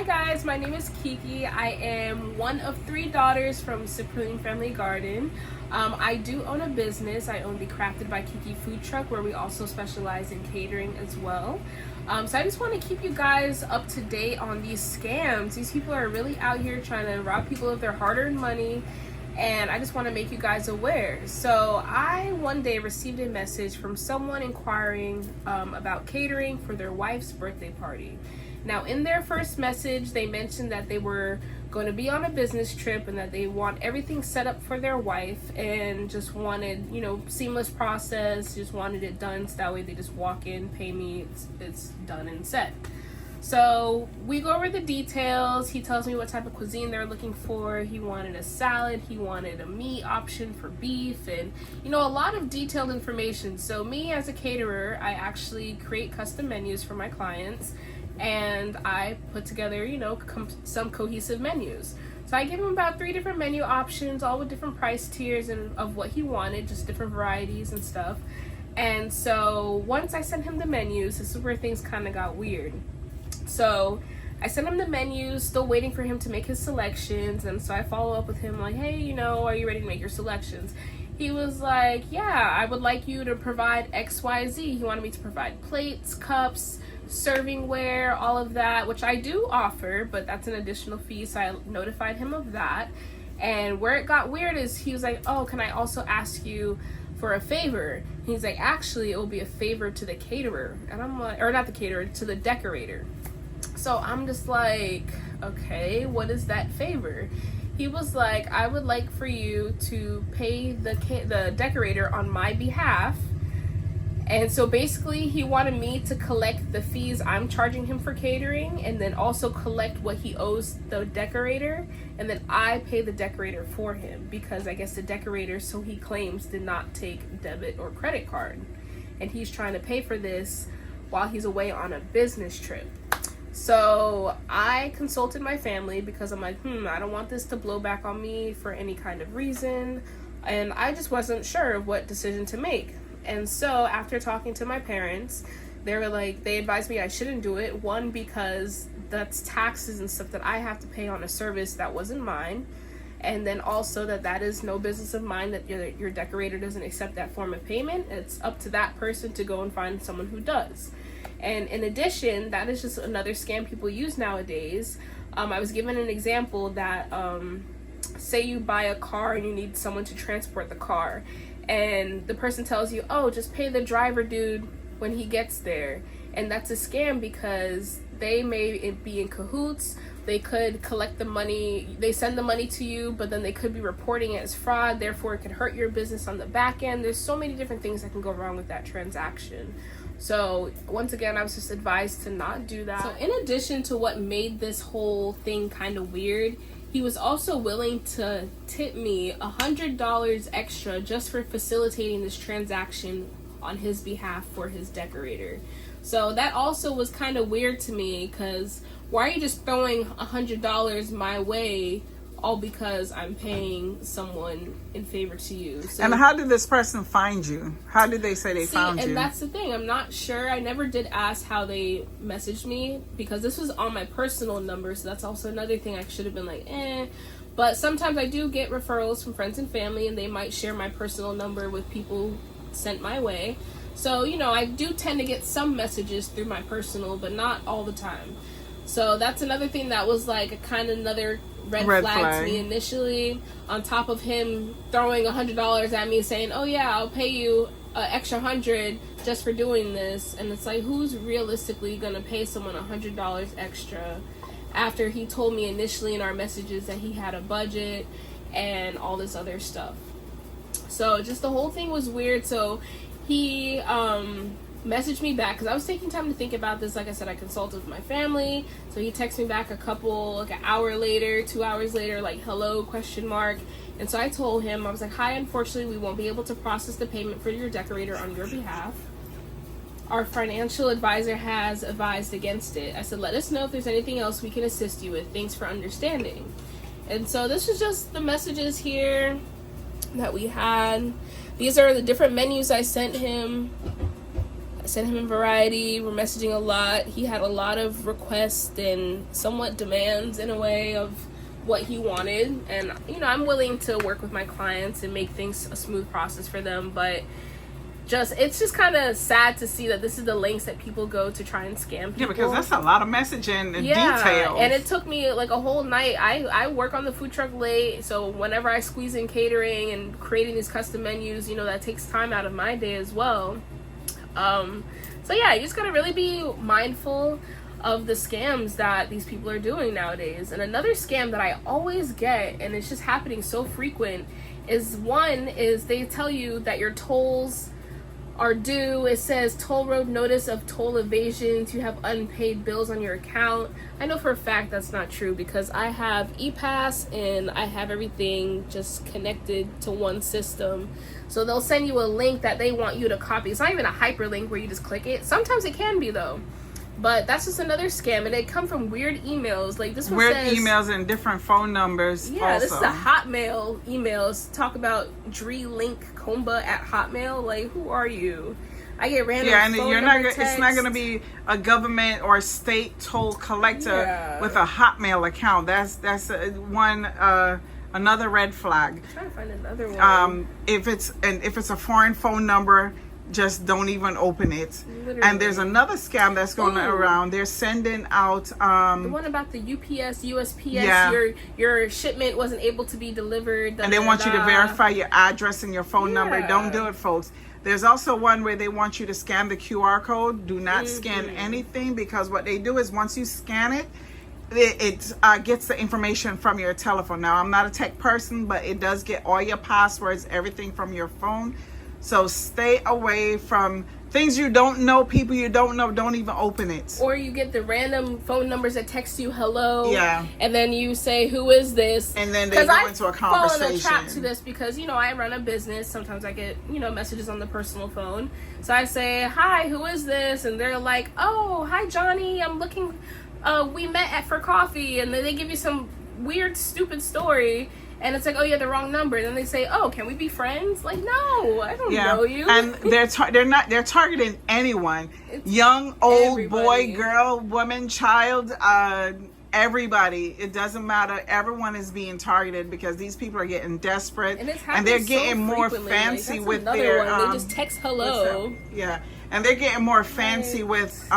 guys, my name is Kiki. I am one of 3 daughters from Supreme Family Garden. I do own a business. I own the Crafted by Kiki food truck, where we also specialize in catering as well. So I just want to keep you guys up to date on these scams. These people are really out here trying to rob people of their hard-earned money, and I just want to make you guys aware. So I one day received a message from someone inquiring about catering for their wife's birthday party. Now, in their first message, they mentioned that they were going to be on a business trip and that they want everything set up for their wife and just wanted, seamless process, just wanted it done so that way they just walk in, pay me, it's done and set. So we go over the details. He tells me what type of cuisine they're looking for. He wanted a salad, he wanted a meat option for beef, and a lot of detailed information. So me as a caterer, I actually create custom menus for my clients, and I put together, some cohesive menus. So I gave him about 3 different menu options, all with different price tiers and of what he wanted, just different varieties and stuff. And so once I sent him the menus, this is where things kind of got weird. So I sent him the menus, still waiting for him to make his selections. And so I follow up with him like, hey, are you ready to make your selections? He was like, yeah, I would like you to provide XYZ. He wanted me to provide plates, cups, servingware, all of that, which I do offer, but that's an additional fee. So I notified him of that. And where it got weird is he was like, oh, can I also ask you for a favor? He's like, actually, it will be a favor to the caterer. And I'm like, or not the caterer, to the decorator. So I'm just like, okay, what is that favor? He was like, I would like for you to pay the decorator on my behalf. And so basically he wanted me to collect the fees I'm charging him for catering, and then also collect what he owes the decorator, and then I pay the decorator for him, because I guess the decorator, so he claims, did not take debit or credit card, and he's trying to pay for this while he's away on a business trip. So I consulted my family because I'm like, I don't want this to blow back on me for any kind of reason, and I just wasn't sure of what decision to make. And so after talking to my parents, they advised me I shouldn't do it. One, because that's taxes and stuff that I have to pay on a service that wasn't mine. And then also that is no business of mine, that your decorator doesn't accept that form of payment. It's up to that person to go and find someone who does. And in addition, that is just another scam people use nowadays. I was given an example that, say you buy a car and you need someone to transport the car. And the person tells you, oh, just pay the driver dude when he gets there. And that's a scam, because they may be in cahoots. They could collect the money, they send the money to you, but then they could be reporting it as fraud. Therefore, it could hurt your business on the back end. There's so many different things that can go wrong with that transaction. So once again, I was just advised to not do that. So in addition to what made this whole thing kind of weird, he was also willing to tip me $100 extra just for facilitating this transaction on his behalf for his decorator. So that also was kind of weird to me, because why are you just throwing $100 my way all because I'm paying someone in favor to you? So, and how did this person find you? How did they say they found you? And that's the thing. I'm not sure. I never did ask how they messaged me, because this was on my personal number. So that's also another thing I should have been like, But sometimes I do get referrals from friends and family, and they might share my personal number with people sent my way. So, I do tend to get some messages through my personal, but not all the time. So that's another thing that was like a kind of another red flag to me initially, on top of him throwing $100 at me saying, oh yeah, I'll pay you an extra $100 just for doing this. And it's like, who's realistically gonna pay someone $100 extra after he told me initially in our messages that he had a budget and all this other stuff? So just the whole thing was weird. So he messaged me back, because I was taking time to think about this. Like I said, I consulted with my family. So he texted me back an hour later, 2 hours later, like, hello, ? And so I told him, I was like, hi, unfortunately, we won't be able to process the payment for your decorator on your behalf. Our financial advisor has advised against it. I said, let us know if there's anything else we can assist you with. Thanks for understanding. And so this is just the messages here that we had. These are the different menus I sent him. I sent him a variety. We're messaging a lot. He had a lot of requests and somewhat demands in a way of what he wanted. And, you know, I'm willing to work with my clients and make things a smooth process for them. But it's just kind of sad to see that this is the lengths that people go to try and scam people. Yeah, because that's a lot of messaging and details. And it took me like a whole night. I work on the food truck late, so whenever I squeeze in catering and creating these custom menus, you know, that takes time out of my day as well. So yeah, you just gotta really be mindful of the scams that these people are doing nowadays. And another scam that I always get, and it's just happening so frequent, is they tell you that your tolls are due. It says toll road notice of toll evasions. You have unpaid bills on your account. I know for a fact that's not true because I have ePass and I have everything just connected to one system. So they'll send you a link that they want you to copy. It's not even a hyperlink where you just click it. Sometimes it can be though. But that's just another scam, and they come from weird emails. Like this one says, emails and different phone numbers. Yeah, also. This is a Hotmail emails. Talk about drlinkomba@hotmail. Like, who are you? I get random. Yeah, and phone you're number not. It's not going to be a government or state toll collector with a Hotmail account. That's another red flag. I'm trying to find another one. If it's a foreign phone number, just don't even open it. Literally. And there's another scam that's going around. They're sending out the one about the UPS, USPS. Yeah. Your shipment wasn't able to be delivered. And they want you to verify your address and your phone number. Don't do it, folks. There's also one where they want you to scan the QR code. Do not scan anything, because what they do is once you scan it, it gets the information from your telephone. Now, I'm not a tech person, but it does get all your passwords, everything from your phone. So stay away from things you don't know, people you don't know. Don't even open it. Or you get the random phone numbers that text you hello. Yeah. And then you say, who is this? And then they go into a conversation. I fall in a trap to this because, you know, I run a business. Sometimes I get, you know, messages on the personal phone. So I say, hi, who is this? And they're like, oh, hi, Johnny. I'm looking, we met for coffee. And then they give you some weird, stupid story. And it's like, oh, you had the wrong number. And then they say, oh, can we be friends? Like, no, I don't know you. And they're targeting anyone. It's young, old, everybody. Boy, girl, woman, child, everybody. It doesn't matter. Everyone is being targeted because these people are getting desperate. And they're getting more fancy with their... they just text hello. Yeah. And they're getting more fancy with...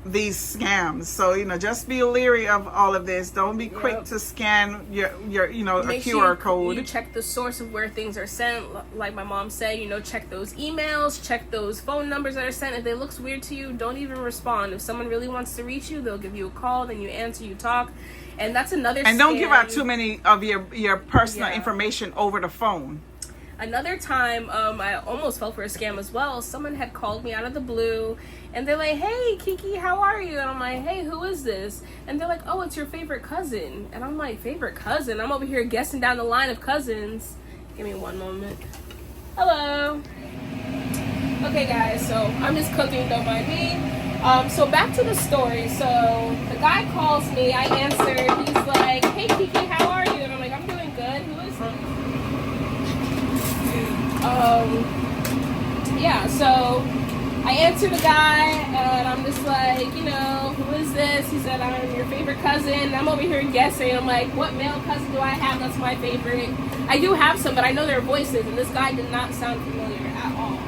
these scams. So, you know, just be leery of all of this. Don't be quick to scan your you know, a QR code. You check the source of where things are sent. Like my mom said, you know, check those emails, check those phone numbers that are sent. If it looks weird to you, don't even respond. If someone really wants to reach you, they'll give you a call, then you answer, you talk. And that's another And don't give out too many of your personal information over the phone. Another time, I almost fell for a scam as well. Someone had called me out of the blue, and they're like, hey, Kiki, how are you? And I'm like, hey, who is this? And they're like, oh, it's your favorite cousin. And I'm like, favorite cousin? I'm over here guessing down the line of cousins. Give me one moment. Hello. Okay, guys, so I'm just cooking, don't mind me. So back to the story. So the guy calls me, I answered. He's like, hey, Kiki, how are you? And I'm like, I'm doing good. Who is this? Yeah, so I answered the guy, and I'm just like, you know, who is this? He said, I'm your favorite cousin. I'm over here guessing. I'm like, what male cousin do I have that's my favorite? I do have some, but I know their voices, and this guy did not sound familiar at all.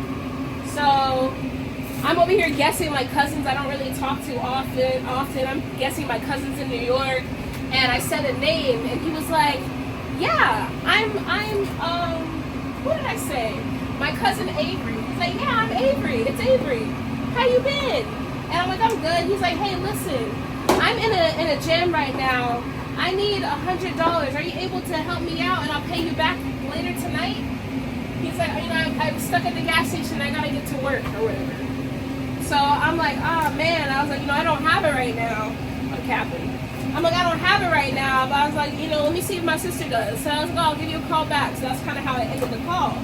So I'm over here guessing my cousins I don't really talk to often. I'm guessing my cousins in New York, and I said a name, and he was like, yeah, I'm what did I say? My cousin Avery. He's like, yeah, I'm Avery. It's Avery. How you been? And I'm like, I'm good. He's like, hey, listen, I'm in a jam right now. I need $100. Are you able to help me out and I'll pay you back later tonight? He's like, you know, I'm stuck at the gas station. I gotta get to work or whatever. So I'm like, oh man. I was like, you know, I don't have it right now. I'm capping. I'm like, I don't have it right now, but I was like, you know, let me see if my sister does. So I was like, oh, I'll give you a call back. So that's kind of how I ended the call.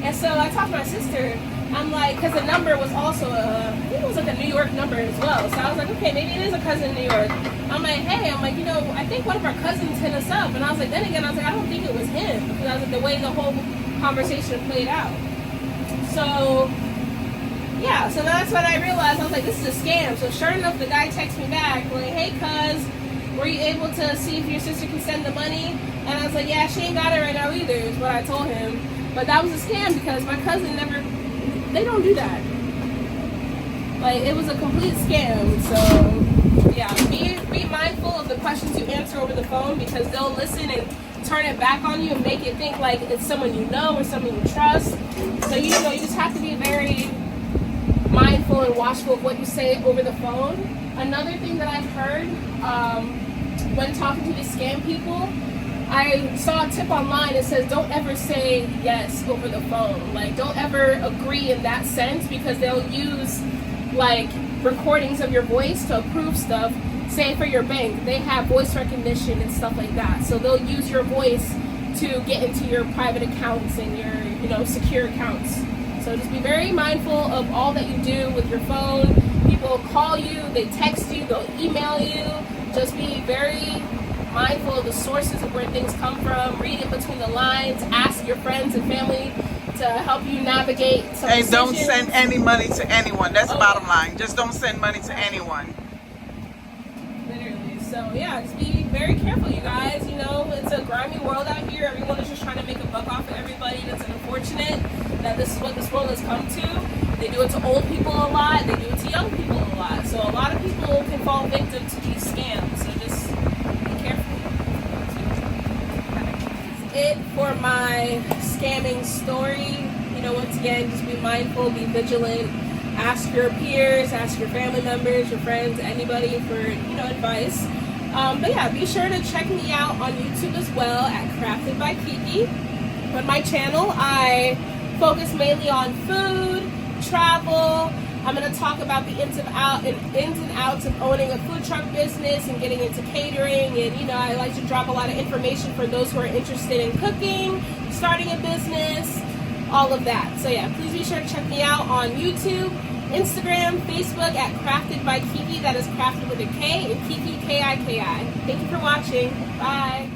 And so I talked to my sister. I'm like, because the number was also I think it was like a New York number as well. So I was like, okay, maybe it is a cousin in New York. I'm like, hey, you know, I think one of our cousins hit us up. And I was like, then again, I was like, I don't think it was him. Because I was like, the way the whole conversation played out. So yeah, so that's when I realized, I was like, this is a scam. So sure enough, the guy texts me back, like, hey, cuz, were you able to see if your sister can send the money? And I was like, yeah, she ain't got it right now either, is what I told him. But that was a scam because my cousin never, they don't do that. Like, it was a complete scam. So, yeah, be mindful of the questions you answer over the phone because they'll listen and turn it back on you and make it think like it's someone you know or someone you trust. So, you know, you just have to be very mindful and watchful of what you say over the phone. Another thing that I've heard when talking to these scam people, I saw a tip online that says don't ever say yes over the phone. Like, don't ever agree in that sense because they'll use like recordings of your voice to approve stuff. Say for your bank, they have voice recognition and stuff like that. So they'll use your voice to get into your private accounts and your, you know, secure accounts. So just be very mindful of all that you do with your phone. People call you, they text you, they'll email you. Just be very mindful of the sources of where things come from. Read in between the lines. Ask your friends and family to help you navigate some And decisions. don't send any money to anyone. That's the bottom line. Just don't send money to anyone. Literally. So yeah, just be very careful, you guys. You know, it's a grimy world out here. Everyone is just trying to make a buck off of everybody. That's unfortunate that this is what this world has come to. They do it to old people a lot. They do it to young people a lot. So a lot of people can fall victim to these scams. So just be careful. That's it for my scamming story. You know, once again, just be mindful, be vigilant. Ask your peers, ask your family members, your friends, anybody for, you know, advice. But yeah, be sure to check me out on YouTube as well at Crafted by Kiki. On my channel, I focus mainly on food, travel. I'm going to talk about the ins and outs of owning a food truck business and getting into catering. And, you know, I like to drop a lot of information for those who are interested in cooking, starting a business, all of that. So yeah, please be sure to check me out on YouTube, Instagram, Facebook at Crafted by Kiki. That is Crafted with a K and Kiki, K-I-K-I. Thank you for watching. Bye.